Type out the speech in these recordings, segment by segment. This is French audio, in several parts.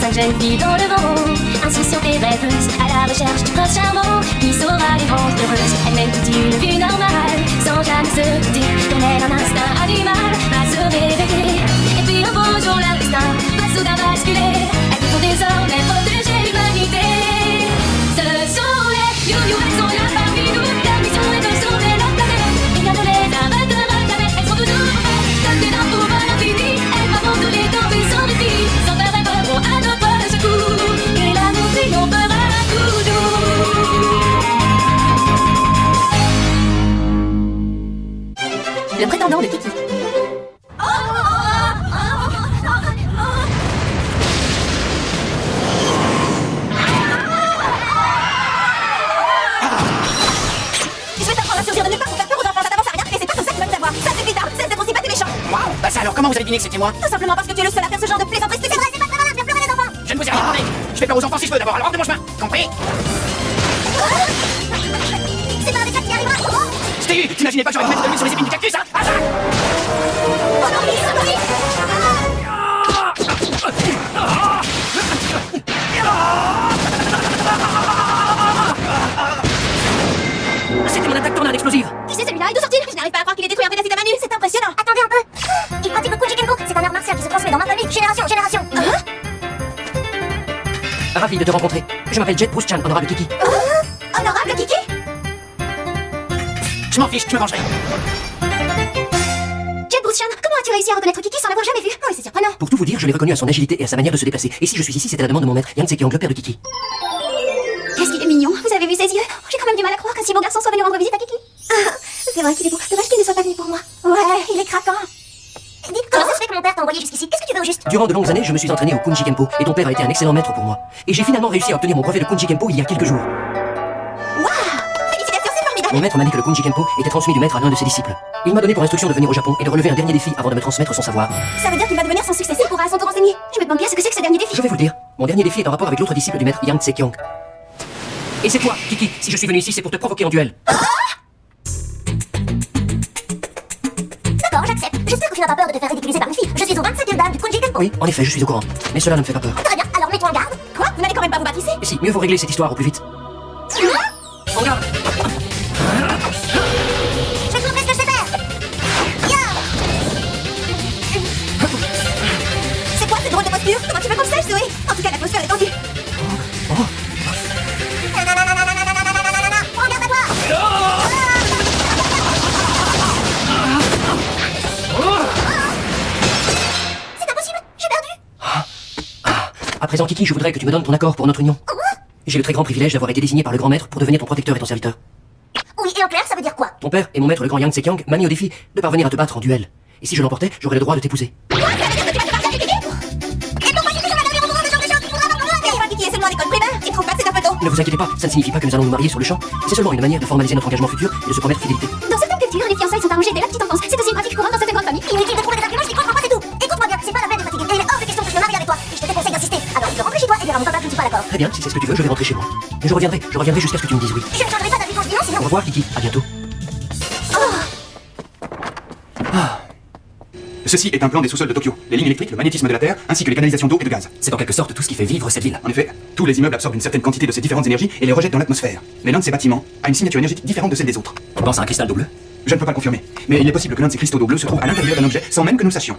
5 jeunes filles dans le vent, insouciantes et rêveuses, à la recherche du prince charmant qui saura les rendre heureuses. Elles mènent toute une vie normale, sans jamais se douter qu'en elles un instinct animal va se réveiller. Et puis un beau jour leur destin va soudain basculer. Elles devront désormais protéger l'humanité. Ce sont les you-you, elles sont là parmi nous. Leur mission est de sauver la planète. Rien ne les arrêtera jamais, elles sont toujours prêtes. Dotées d'un pouvoir infini, elles vont tous les temps sans répit. Sans faire rêve à notre secours, et l'amour triomphera à tout doux. Le prétendant de Kiki. Bah ça alors, comment vous avez deviné que c'était moi? Tout simplement parce que tu es le seul à faire ce genre de plaisanterie. C'est vrai, c'est pas grave, viens pleurer les enfants. Je ne vous ai rien demandé. Je fais peur aux enfants si je peux d'abord, alors hors de mon chemin. Compris? C'est pas avec ça qu'il arrivera. Je t'ai eu. T'imaginais pas que j'aurais pu mettre de l'huile sur les épines du cactus, hein? Attaque! Oh non, il s'ennuie. C'était mon attaque tornade explosive. Tu sais, celui-là, d'où sort-il? Je n'arrive pas à croire qu'il ait détruit un pédacier de Manu. C'est impressionnant. Attendez un peu. Il pratique le Kunji Kenpo. C'est un art martial qui se transmet dans ma famille, génération en génération. Ravi de te rencontrer. Je m'appelle Jet Bruce Chan, honorable Kiki. Honorable Kiki? Je m'en fiche, je me vengerai. Jet Bruce Chan, comment as-tu réussi à reconnaître Kiki sans l'avoir jamais vu? Oui, c'est surprenant. Pour tout vous dire, je l'ai reconnu à son agilité et à sa manière de se déplacer. Et si je suis ici, c'est à la demande de mon maître, Yang Tse-Kyong, le père de Kiki. Qu'est-ce qu'il est mignon. Vous avez vu ses yeux? J'ai quand même du mal à croire qu'un si beau garçon soit venu rendre visite à Kiki. C'est vrai qu'il est beau. Dommage qu'il ne soit pas venu pour moi. Ouais, il est craquant. Dis, comment ça se fait que mon père t'a envoyé jusqu'ici? Qu'est-ce que tu veux au juste? Durant de longues années, je me suis entraîné au Kunji Kenpo et ton père a été un excellent maître pour moi. Et j'ai finalement réussi à obtenir mon brevet de Kunji Kenpo il y a quelques jours. Waouh! Félicitations, c'est formidable! Mon maître m'a dit que le Kunji Kenpo était transmis du maître à l'un de ses disciples. Il m'a donné pour instruction de venir au Japon et de relever un dernier défi avant de me transmettre son savoir. Ça veut dire qu'il va devenir son successeur et pourra à son tour enseigner. Je me demande bien ce que c'est que ce dernier défi. Je vais vous le dire. Mon dernier défi est en rapport avec l'autre disciple du maître, Yang Tse-Kyong. Et c'est toi, Kiki. Si je suis venu ici, c'est pour te provoquer en duel. D'accord, j'accepte. J'espère que tu n'as pas peur de te faire ridiculiser par une fille. Je suis au 25e dan du Kunji Kenpo. Oui, en effet, je suis au courant. Mais cela ne me fait pas peur. Très bien, alors mets-toi en garde. Quoi? Vous n'allez quand même pas vous battre ici? Et si, mieux vaut régler cette histoire au plus vite. En garde! Je vais te montrer ce que je sais faire. Ya! C'est quoi cette drôle de posture? Comment tu fais comme ça, Zoé? En tout cas, l'atmosphère est tendue. Prends garde à toi! C'est impossible, j'ai perdu. À présent, Kiki, je voudrais que tu me donnes ton accord pour notre union. J'ai le très grand privilège d'avoir été désigné par le grand maître pour devenir ton protecteur et ton serviteur. Oui, et en clair, ça veut dire quoi? Ton père et mon maître, le grand Yang Tse-Kyong, m'a mis au défi de parvenir à te battre en duel. Et si je l'emportais, j'aurais le droit de t'épouser. Quoi? Ça veut dire que tu vas te partager avec Kiki? Et pourquoi tu fais ça, madame, au courant de genre de choses qu'il faudra avoir besoin? Mais Kiki est seulement à l'école primaire. Tu trouves pas que c'est un peu tôt? Ne vous inquiétez pas, ça ne signifie pas que nous allons nous marier sur le champ. C'est seulement une manière de formaliser notre engagement futur et de se promettre fidélité. Dans certaines cultures, les fiançailles sont arrangées dès la petite enfance. C'est aussi une pratique courante dans cette grande famille. Inutile de trouver des arguments, je n'y comprends pas, c'est tout. Écoute-moi bien, c'est pas la peine de fatiguer. Et il est hors de question que je me marie avec toi. Et je te déconseille d'insister. Alors, tu peux rentrer chez toi et dire à mon papa que je ne suis pas d'accord. Très bien, si c'est ce que tu veux, je vais rentrer chez moi. Mais je reviendrai jusqu'à ce que tu me dises oui. Je ne changerai pas d'avis quand je dis non, sinon. Au revoir, Kiki, à bientôt. Ceci est un plan des sous-sols de Tokyo. Les lignes électriques, le magnétisme de la Terre, ainsi que les canalisations d'eau et de gaz. C'est en quelque sorte tout ce qui fait vivre cette ville. En effet, tous les immeubles absorbent une certaine quantité de ces différentes énergies et les rejettent dans l'atmosphère. Mais l'un de ces bâtiments a une signature énergétique différente de celle des autres. Tu penses à un cristal d'eau bleue? Je ne peux pas le confirmer, mais il est possible que l'un de ces cristaux d'eau bleue se trouve à l'intérieur d'un objet sans même que nous le sachions.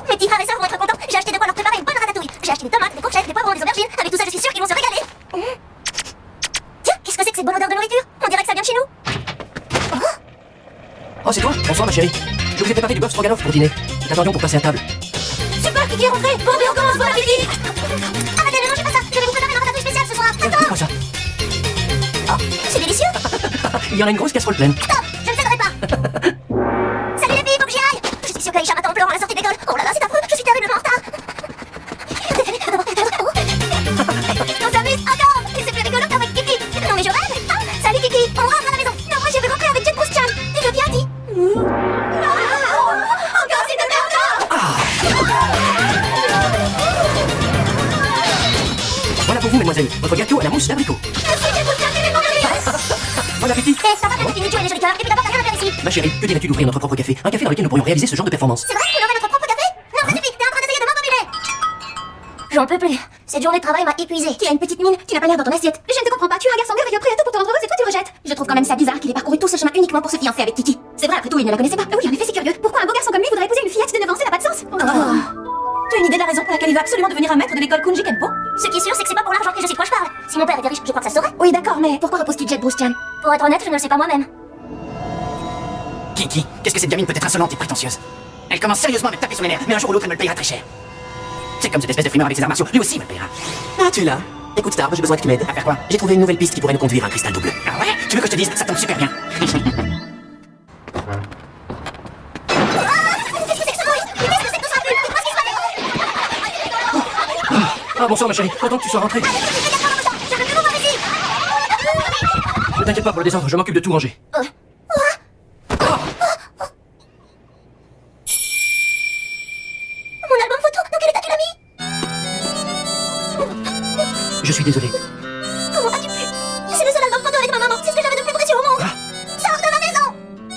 Mes petits frères et sœurs vont être contents. J'ai acheté de quoi leur préparer une bonne ratatouille. J'ai acheté des tomates, des courgettes, des poivrons, des aubergines. Avec tout ça, je suis sûre qu'ils vont se régaler. Tiens, qu'est-ce que c'est que cette bonne odeur de nourriture? On dirait que ça vient de chez nous. Oh, c'est toi? Bonsoir, ma chérie. Je vous ai préparé du bœuf stroganoff pour dîner. Nous t'attendions pour passer à table. Super, Kiki est rentré. Bon, mais on commence, voilà, Kiki. Arrêtez, ne mangez pas ça. Je vais vous préparer ma ratatouille spéciale ce soir. Attends. Quoi ça? Oh, c'est délicieux. Il y en a une grosse casserole pleine. Stop, je ne céderai pas. Salut les filles, faut que j'y aille. Je suis sûre qu'Aïcha m'attend en pleurant à la sortie de l'école. Oh là là, c'est affreux, je suis terriblement en retard. On s'amuse encore. Et c'est plus rigolo qu'avec Kiki. Non mais je rêve. Ah, salut Kiki, on rentre à la maison. Non, moi je vais rentrer avec Jet Bruce Chan. Tu veux bien dit? Encore s'il te plaît, encore. Voilà pour vous, mademoiselle. Votre gâteau à la mousse d'abricot. Merci Jet Bruce Chan, tu m'es mon chéri. Bon appétit. Hé, ça va, t'as fini de tuer les jolis cœurs. Et puis d'abord, t'as rien à faire ici. Ma chérie, que dirais-tu d'ouvrir notre propre café? Un café dans lequel nous pourrions réaliser ce genre de performance. C'est vrai qu'on aurait notre propre café? Non, ça suffit, t'es en train d'essayer J'en peux plus. Cette journée de travail m'a épuisée. Tu as une petite mine, tu n'as pas l'air dans ton assiette. Je ne te comprends pas, tu es un garçon merveilleux prêt à tout pour te rendre heureuse et toi tu rejettes. Je trouve quand même ça bizarre qu'il ait parcouru tout ce chemin uniquement pour se fiancer avec Kiki. C'est vrai, après tout, il ne la connaissait pas. Oui, en effet, c'est curieux. Pourquoi un beau garçon comme lui voudrait épouser une fillette de 9 ans? Ça n'a pas de sens. Tu as une idée de la raison pour laquelle il va absolument devenir un maître de l'école Kunji Kenpo? Ce qui est sûr, c'est que c'est pas pour l'argent que je sais de quoi je parle. Si mon père était riche, je crois que ça se saurait. Oui, d'accord, mais pourquoi reposes-tu Jet Bruce-chan? Pour être honnête, je ne le sais pas moi-même. Kiki, qu'est-ce que cette gamine peut être insolente et prétentieuse? Elle commence sérieusement à me taper sur les nerfs, mais un jour ou l'autre elle me le payera très cher. C'est comme cette espèce de frimeur avec ses arts martiaux, lui aussi me le payera. Ah, tu es là. Écoute, Starb, j'ai besoin que tu m'aides. À faire quoi? J'ai trouvé une nouvelle piste qui pourrait nous conduire à un cristal double. Ah ouais? Tu veux que je te dise? Ça tombe super bien. Ah, bonsoir ma chérie, content que tu sois rentrée. Ne t'inquiète pas pour le désordre, je m'occupe de tout ranger. Mon album photo, dans quel état tu l'as mis? Je suis désolé. Comment as-tu pu? C'est le seul album photo avec ma maman, c'est ce que j'avais de plus précieux au monde. Sors de ma maison!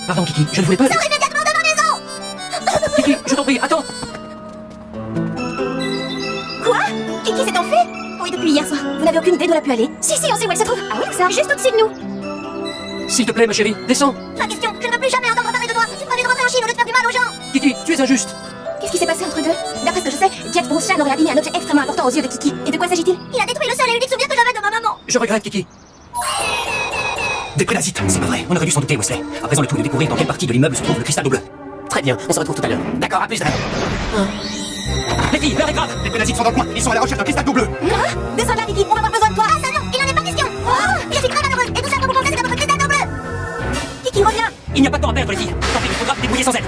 Pardon Kiki, je ne voulais pas... Sors immédiatement de ma maison! Kiki, je t'en prie, attends. Quoi? Kiki s'est enfuie? Oui, depuis hier soir. Vous n'avez aucune idée d'où elle a pu aller? Si, on sait où elle se trouve. Ah oui, ça? Juste au-dessus de nous. S'il te plaît ma chérie, descends. Ma question, je ne veux plus jamais entendre parler de toi. Tu ferais de rentrer en Chine au lieu de faire du mal aux gens. Kiki, tu es injuste. Qu'est-ce qui s'est passé entre deux? D'après ce que je sais, Jet Bruce-chan aurait abîmé un objet extrêmement important aux yeux de Kiki. Et de quoi s'agit-il? Il a détruit le seul et unique souvenir que j'avais de ma maman. Je regrette Kiki. Des prédasites, c'est pas vrai. On aurait dû s'en douter, Wesley. À présent, le tout est de découvrir dans quelle partie de l'immeuble se trouve le cristal double. Très bien, on se retrouve tout à l'heure. D'accord, à plus. Les filles, l'heure est grave. Les prédasites sont dans le coin. Ils sont à la recherche d'un cristal double. Descends là, Kiki, on va avoir besoin de toi. Ah ça non, il n'en est pas question. Je suis très malheureuse et tout ça pour vous penser que notre cristal double. Kiki, reviens. Il n'y a pas de temps à perdre les filles. Tant pis, il faudra vous débrouiller sans elle.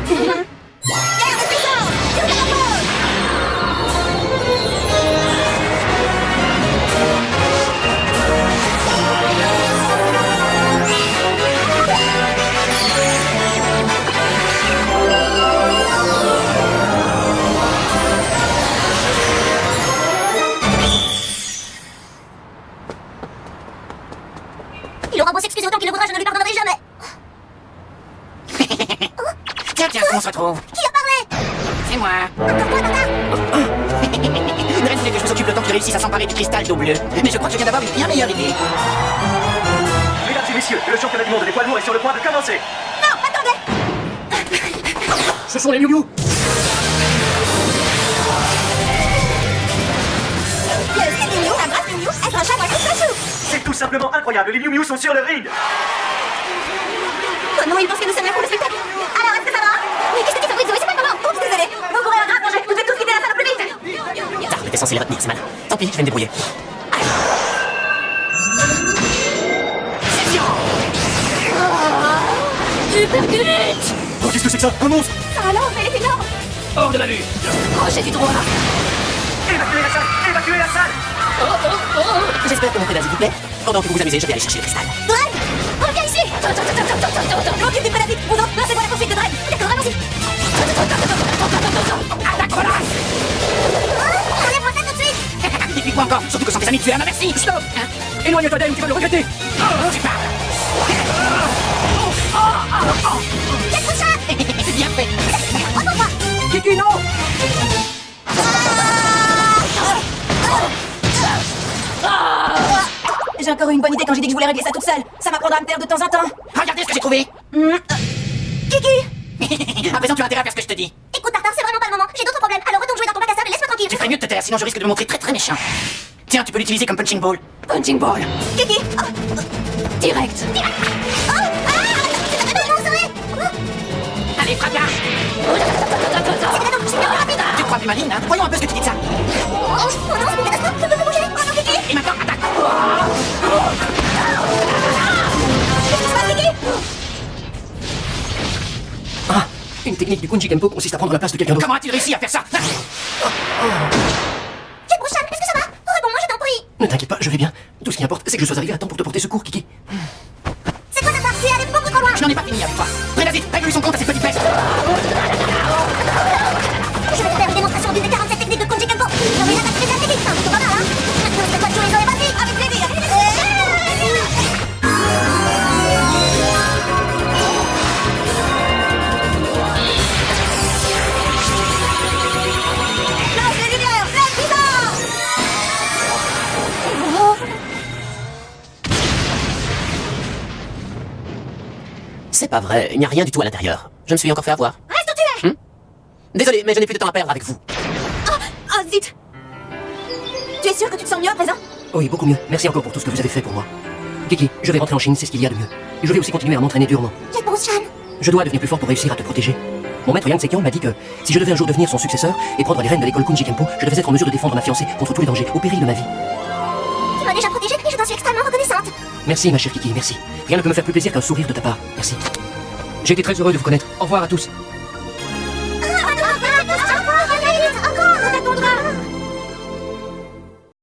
Il aura beau s'excuser autant qu'il le voudra, je ne lui pardonnerai jamais. Tiens, on se retrouve. Qui a parlé? C'est moi. Encore toi, bâtard. Dren voulait que je m'occupe le temps qu'il réussisse à s'emparer du cristal double. Mais je crois que je viens d'avoir une bien meilleure idée. Mesdames et messieurs, le championnat du monde des poids lourds est sur le point de commencer. Non, attendez. Ce sont les Miu Miu. Le style Miu, la grasse Miu, être un chat moi tout chou. C'est tout simplement incroyable, les Miu Miu sont sur le ring. Oh non, il pense que nous sommes là pour le spectacle. Alors, est-ce que ça va? Mais qu'est-ce que tu fabriques, Zoé? C'est pas le moment. Oups, désolé. Vous courez un grave danger. Vous devez tous quitter la salle au plus vite. Starb était censé les retenir, c'est mal. Tant pis, je vais me débrouiller. Oh, qu'est-ce que c'est que ça? Un monstre? Alors, mais elle est énorme. Hors de ma vue. Crochet du droit. Évacuez la salle, évacuez la salle. J'espère que mon prédasite vous plaît. Pendant que vous vous amusez, je vais aller chercher le cristal. Dren, reviens ici. Je m'occupe des prédatiques. Vous autres, lancez-moi la poursuite de Dren. D'accord, allons-y. Enlève-moi ça tout de suite. Et puis quoi encore? Surtout que sans tes amis, tu es à ma merci. Stop. Éloigne-toi d'elle ou tu vas le regretter. Tu pars. C'est bien fait. Kiki, non. J'ai encore eu une bonne idée quand j'ai dit que je voulais régler ça toute seule. Ça m'apprendra à me taire de temps en temps. Regardez ce que j'ai trouvé. Kiki. À présent, tu as intérêt à faire ce que je te dis. Écoute, Tartar, c'est vraiment pas le moment. J'ai d'autres problèmes. Alors retourne jouer dans ton bac à sable et laisse-moi tranquille. Tu ferais mieux de te taire, sinon je risque de me montrer très très méchant. Tiens, tu peux l'utiliser comme punching ball. Punching ball. Kiki. Direct. C'est vraiment Zoé. Allez, frappe-la. Tu te crois plus maligne, hein? Voyons un peu ce que tu dis de ça. Oh non, c'est une catastrophe. Je peux plus bouger. Oh non, Kiki. Et maintenant, attaque. Qu'est-ce qui se passe, Kiki? Ah, une technique du Kunji Kenpo consiste à prendre la place de quelqu'un d'autre. Comment a-t-il réussi à faire ça? Jet Bruce-chan, est-ce que ça va? Réponds-moi, je t'en prie. Ne t'inquiète pas, je vais bien. Tout ce qui importe, c'est que je sois arrivé à temps pour te porter secours, Kiki. C'est quoi Tartar? Tu es allé beaucoup trop loin. Je n'en ai pas fini avec toi. Prédasite, règle-lui son compte à cette petite bête. Je vais te faire une démonstration d'une des 47 techniques de Kunji Kenpo. J'en ai une attaque très technique. C'est plutôt pas mal, hein? Maintenant, c'est toi de jouer Zoé, vas-y. Avec plaisir. Lance les lumières, plein de puissance. C'est pas vrai, il n'y a rien du tout à l'intérieur. Je me suis encore fait avoir. Reste où tu es. Désolé, mais je n'ai plus de temps à perdre avec vous. Oh, zut. Tu es sûr que tu te sens mieux à présent? Oui, beaucoup mieux. Merci encore pour tout ce que vous avez fait pour moi. Kiki, je vais rentrer en Chine, c'est ce qu'il y a de mieux. Et je vais aussi continuer à m'entraîner durement. Réponse, Shan. Je dois devenir plus fort pour réussir à te protéger. Mon maître Yang Tsekiang m'a dit que si je devais un jour devenir son successeur et prendre les rênes de l'école Kunji Kempo, je devais être en mesure de défendre ma fiancée contre tous les dangers, au péril de ma vie. Tu m'as déjà protégée et je t'en suis extrêmement reconnaissante. Merci, ma chère Kiki, merci. Rien ne peut me faire plus plaisir qu'un sourire de ta part. Merci. J'ai été très heureux de vous connaître. Au revoir à tous.